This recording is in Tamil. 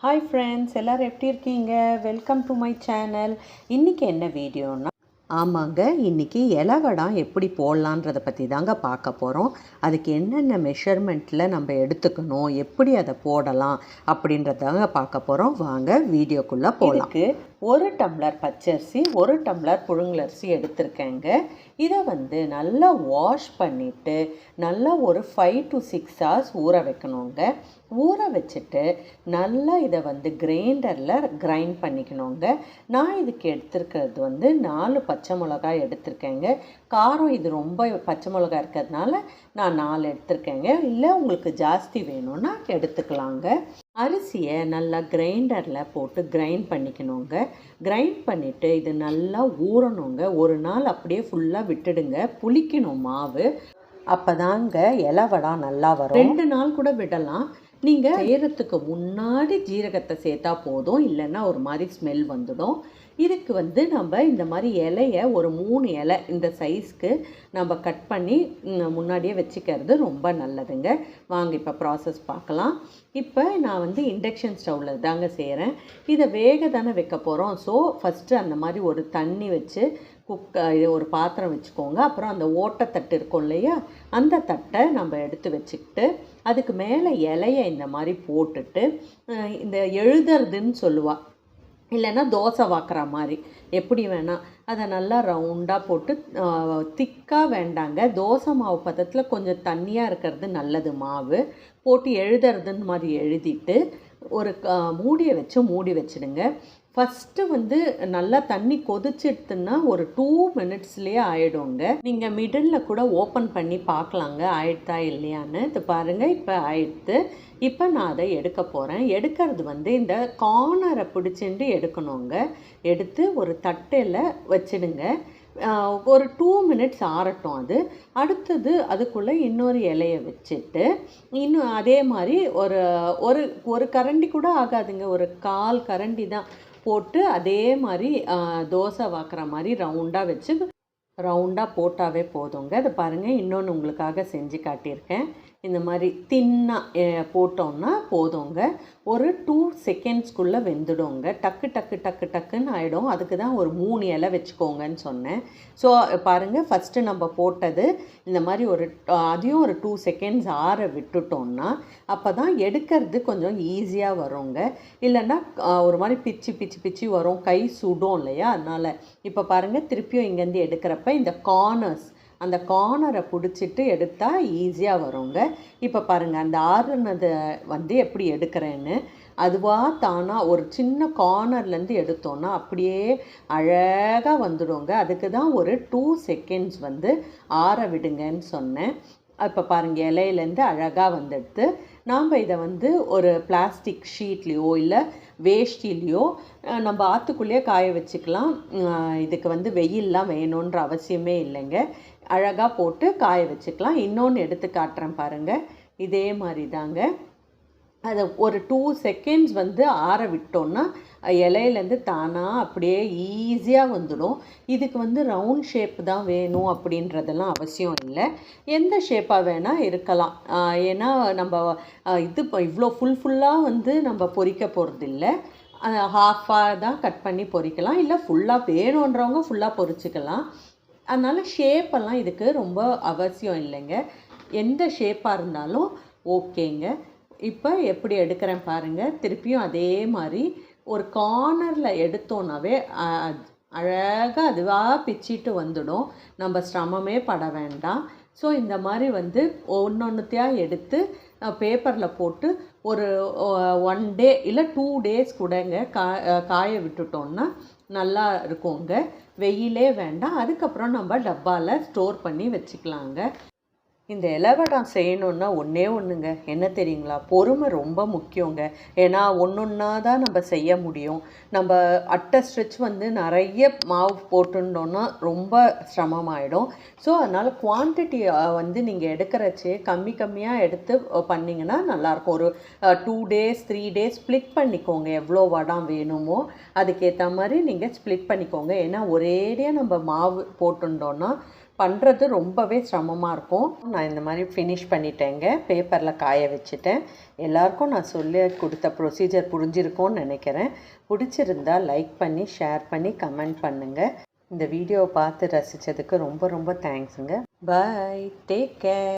ஹாய் ஃப்ரெண்ட்ஸ், எல்லோரும் எப்படி இருக்கீங்க? Welcome to my channel. இன்றைக்கி என்ன வீடியோன்னா, ஆமாங்க, இன்றைக்கி இலவடம் எப்படி போடலான்றதை பற்றி தாங்க பார்க்க போகிறோம். அதுக்கு என்னென்ன மெஷர்மெண்ட்டில் நம்ம எடுத்துக்கணும், எப்படி அதை போடலாம் அப்படின்றதாங்க பார்க்க போகிறோம். வாங்க வீடியோக்குள்ளே போகலாம். ஒரு டம்ளர் பச்சரிசி, ஒரு டம்ளர் புழுங்கலரிசி எடுத்திருக்கேங்க. இதை நல்லா வாஷ் பண்ணிவிட்டு நல்லா ஒரு 5 to 6 hours ஊற வைக்கணுங்க. ஊற வச்சுட்டு நல்லா இதை கிரைண்டரில் கிரைண்ட் பண்ணிக்கணுங்க. நான் இதுக்கு எடுத்துருக்கிறது 4 பச்சை மிளகாய் எடுத்திருக்கேங்க. காரம் இது ரொம்ப பச்சை மிளகாய் இருக்கிறதுனால நான் 4 எடுத்திருக்கேங்க. இல்லை உங்களுக்கு ஜாஸ்தி வேணும்னா எடுத்துக்கலாங்க. அரிசியை நல்லா கிரைண்டரில் போட்டு கிரைண்ட் பண்ணிக்கணுங்க. கிரைண்ட் பண்ணிவிட்டு இது நல்லா ஊறணுங்க. ஒரு நாள் அப்படியே ஃபுல்லாக விட்டுடுங்க. புளிக்கணும் மாவு. அப்போ தாங்க இலவடா நல்லா வரும். 2 நாள் கூட விடலாம். நீங்கள் செய்கிறதுக்கு முன்னாடி ஜீரகத்தை சேர்த்தா போதும், இல்லைன்னா ஒரு மாதிரி ஸ்மெல் வந்துடும். இதுக்கு நம்ம இந்த மாதிரி இலையை ஒரு 3 இலை இந்த சைஸ்க்கு நம்ம கட் பண்ணி முன்னாடியே வச்சுக்கிறது ரொம்ப நல்லதுங்க. வாங்க இப்போ ப்ராசஸ் பார்க்கலாம். இப்போ நான் இண்டக்ஷன் ஸ்டவ்வில் தாங்க செய்கிறேன். இதை வேக தானே வைக்க போகிறோம். ஸோ ஃபஸ்ட்டு அந்த மாதிரி ஒரு தண்ணி வச்சு ஒரு பாத்திரம் வச்சுக்கோங்க. அப்புறம் அந்த ஓட்டத்தட்டு இருக்கும் இல்லையா, அந்த தட்டை நம்ம எடுத்து வச்சுக்கிட்டு அதுக்கு மேலே இலையை இந்த மாதிரி போட்டுட்டு இந்த எழுதுறதுன்னு சொல்லுவாள், இல்லைன்னா தோசை வாக்குற மாதிரி எப்படி வேணால் அதை நல்லா ரவுண்டாக போட்டு, திக்காக வேண்டாங்க, தோசை மாவு பதத்தில் கொஞ்சம் தண்ணியாக இருக்கிறது நல்லது. மாவு போட்டு எழுதுறதுன்னு மாதிரி எழுதிட்டு ஒரு மூடியை வச்சு மூடி வச்சுடுங்க. ஃபஸ்ட்டு நல்லா தண்ணி கொதிச்சிடுத்துன்னா ஒரு 2 minutesலேயே ஆகிடுங்க. நீங்கள் மிடில் கூட ஓப்பன் பண்ணி பார்க்கலாங்க ஆயிடுதா இல்லையான்னு. இது பாருங்கள், இப்போ ஆயிடுத்து. இப்போ நான் அதை எடுக்க போகிறேன். எடுக்கிறது இந்த கார்னரை பிடிச்சிட்டு எடுக்கணுங்க. எடுத்து ஒரு தட்டையில் வச்சிடுங்க. ஒரு 2 minutes ஆறட்டும். அது அடுத்தது அதுக்குள்ளே இன்னொரு இலையை வச்சுட்டு இன்னும் அதே மாதிரி ஒரு கரண்டி கூட ஆகாதுங்க, ஒரு 1/4 கரண்டி தான் போட்டு அதே மாதிரி தோசை வாக்குற மாதிரி ரவுண்டாக வச்சு ரவுண்டாக போட்டாவே போதுங்க. அது பாருங்கள், இன்னொன்று உங்களுக்காக செஞ்சு காட்டியிருக்கேன். இந்த மாதிரி தின்னாக போட்டோம்னா போதுங்க. ஒரு 2 secondsக்குள்ளே வெந்துடுங்க. டக்கு டக்கு டக்கு டக்குன்னு ஆகிடும். அதுக்கு தான் ஒரு 3 இலை வச்சுக்கோங்கன்னு சொன்னேன். ஸோ பாருங்கள், ஃபஸ்ட்டு நம்ம போட்டது இந்த மாதிரி அதையும் ஒரு 2 seconds ஆற விட்டுட்டோம்னா அப்போ தான் எடுக்கிறது கொஞ்சம் ஈஸியாக வருங்க. இல்லைன்னா ஒரு மாதிரி பிச்சு பிச்சு பிச்சு வரும், கை சுடும் இல்லையா, அதனால். இப்போ பாருங்கள், திருப்பியும் இங்கேருந்து எடுக்கிறப்ப இந்த அந்த கார்னரை பிடிச்சிட்டு எடுத்தால் ஈஸியாக வருங்க. இப்போ பாருங்கள், அந்த ஆறுனதை எப்படி எடுக்கிறேன்னு அதுவாக தானாக ஒரு சின்ன கார்னர்லேருந்து எடுத்தோன்னா அப்படியே அழகாக வந்துடுங்க. அதுக்கு தான் ஒரு 2 seconds ஆற விடுங்கன்னு சொன்னேன். இப்போ பாருங்கள், இலையிலேருந்து அழகாக வந்துடுது. நாம் இதை ஒரு பிளாஸ்டிக் ஷீட்லேயோ இல்லை வேஷ்டிலேயோ நம்ம ஆற்றுக்குள்ளேயே காய வச்சுக்கலாம். இதுக்கு வெயிலெலாம் வேணுன்ற அவசியமே இல்லைங்க. அழகாக போட்டு காய வச்சுக்கலாம். இன்னொன்று எடுத்து காட்டுறேன் பாருங்கள். இதே மாதிரி தாங்க அதை ஒரு 2 seconds ஆற விட்டோன்னா இலையிலேருந்து தானாக அப்படியே ஈஸியாக வந்துடும். இதுக்கு ரவுண்ட் ஷேப் தான் வேணும் அப்படின்றதெல்லாம் அவசியம் இல்லை. எந்த ஷேப்பாக வேணால் இருக்கலாம். ஏன்னா நம்ம இவ்வளோ ஃபுல்லாக நம்ம பொரிக்க போகிறது இல்லை. ஹாஃபாக தான் கட் பண்ணி பொரிக்கலாம். இல்லை ஃபுல்லாக வேணுன்றவங்க ஃபுல்லாக பொரிச்சிக்கலாம். அதனால் ஷேப்பெல்லாம் இதுக்கு ரொம்ப அவசியம் இல்லைங்க. எந்த ஷேப்பாக இருந்தாலும் ஓகேங்க. இப்போ எப்படி எடுக்கிறேன் பாருங்கள். திருப்பியும் அதே மாதிரி ஒரு கார்னரில் எடுத்தோன்னாவே அழகாக அதுவாக பிச்சிட்டு வந்துடும். நம்ம சிரமமே பட வேண்டாம். ஸோ இந்த மாதிரி ஒன்றொன்றுத்தையாக எடுத்து பேப்பரில் போட்டு ஒரு 1 day இல்லை 2 days கூடங்க காய விட்டுட்டோன்னா நல்லா இருக்குங்க. வெயிலே வேண்டாம். அதுக்கப்புறம் நம்ம டப்பாவில் ஸ்டோர் பண்ணி வச்சுக்கலாங்க. இந்த இலவடம் செய்யணுன்னா ஒன்றே ஒன்றுங்க, என்ன தெரியுங்களா, பொறுமை ரொம்ப முக்கியங்க. ஏன்னா ஒன்றா தான் நம்ம செய்ய முடியும். நம்ம அட்டை ஸ்ட்ரெச் நிறைய மாவு போட்டுட்டோன்னா ரொம்ப சிரமமாயிடும். ஸோ அதனால் குவான்டிட்டி நீங்கள் எடுக்கிறச்சே கம்மியாக எடுத்து பண்ணிங்கன்னா நல்லாயிருக்கும். ஒரு 2 days 3 days ஸ்ப்ளிட் பண்ணிக்கோங்க. எவ்வளோ வடம் வேணுமோ அதுக்கேற்ற மாதிரி நீங்கள் ஸ்ப்ளிட் பண்ணிக்கோங்க. ஏன்னா ஒரேடியாக நம்ம மாவு போட்டுட்டோன்னா பண்ணுறது ரொம்பவே சிரமமாக இருக்கும். நான் இந்த மாதிரி ஃபினிஷ் பண்ணிட்டேங்க. பேப்பரில் காய வச்சுட்டேன். எல்லாருக்கும் நான் சொல்லி கொடுத்த ப்ரொசீஜர் புரிஞ்சிருக்கும்னு நினைக்கிறேன். பிடிச்சிருந்தா லைக் பண்ணி, ஷேர் பண்ணி, கமெண்ட் பண்ணுங்கள். இந்த வீடியோவை பார்த்து ரசித்ததுக்கு ரொம்ப ரொம்ப தேங்க்ஸுங்க. பாய், டேக் கேர்.